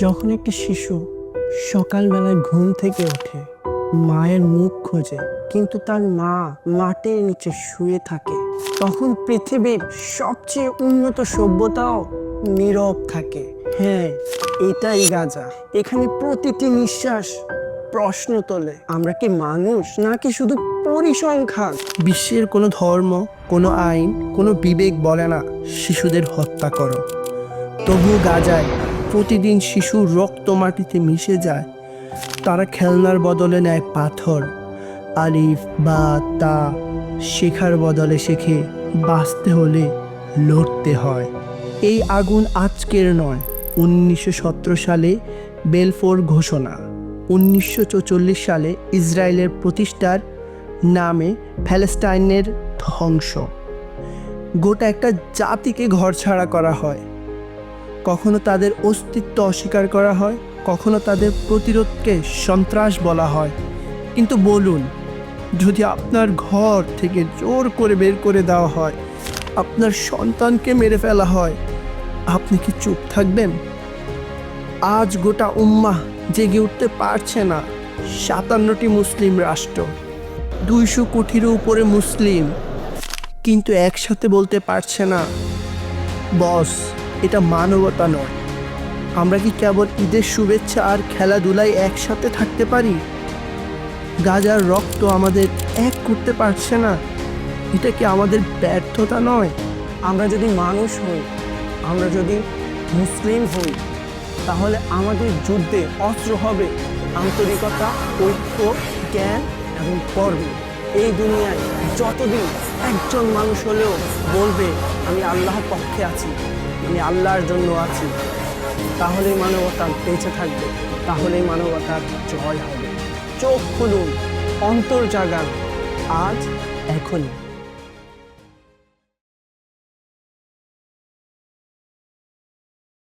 যখন একটা শিশু সকালবেলায় ঘুম থেকে ওঠে, মায়ের মুখ খোঁজে, কিন্তু তার মা মাটির নিচে শুয়ে থাকে, তখন পৃথিবীর সবচেয়ে উন্নত সভ্যতাও নীরব থাকে। হ্যাঁ, এটাই গাজা। এখানে প্রতিটি নিঃশ্বাস প্রশ্ন তোলে, আমরা কি মানুষ নাকি শুধু পরিসংখ্যান? বিশ্বের কোনো ধর্ম, কোনো আইন, কোনো বিবেক বলে না শিশুদের হত্যা করো। তবু গাজায় প্রতিদিন শিশুর রক্ত মাটিতে মিশে যায়। তারা খেলনার বদলে নেয় পাথর, আলিফ বা তা শেখার বদলে শেখে বাঁচতে হলে লড়তে হয়। এই আগুন আজকের নয়, 1917 সালে বেলফোর ঘোষণা, 1944 সালে ইসরায়েলের প্রতিষ্ঠার নামে প্যালেস্টাইনের ধ্বংস। গোটা একটা জাতিকে ঘরছাড়া করা হয়। কখনো তাদের অস্তিত্ব অস্বীকার করা হয়, কখনো তাদের প্রতিরোধকে সন্ত্রাস বলা হয়। কিন্তু বলুন, যদি আপনার ঘর থেকে জোর করে বের করে দেওয়া হয়, আপনার সন্তানকে মেরে ফেলা হয়, আপনি কি চুপ থাকবেন? আজ গোটা উম্মাহ জেগে উঠতে পারছে না। 57টি মুসলিম রাষ্ট্র, 200 কোটিরও উপরে মুসলিম, কিন্তু একসাথে বলতে পারছে না, বস, এটা মানবতা নয়। আমরা কি কেবল ঈদের শুভেচ্ছা আর খেলাধুলায় একসাথে থাকতে পারি? গাজার রক্ত আমাদের এক করতে পারছে না। এটা কি আমাদের ব্যর্থতা নয়? আমরা যদি মানুষ হই, আমরা যদি মুসলিম হই, তাহলে আমাদের যুদ্ধে অস্ত্র হবে আন্তরিকতা, ঐক্য, জ্ঞান এবং কর্ম। এই দুনিয়ায় যতদিন একজন মানুষ হলেও বলবে আমি আল্লাহর পক্ষে আছি, আমি আল্লাহর জন্য আছি, তাহলেই মানবতা বেঁচে থাকবে, তাহলেই মানবতার জয় হবে। চোখ খুলুন, অন্তর জাগান, আজ এখনই।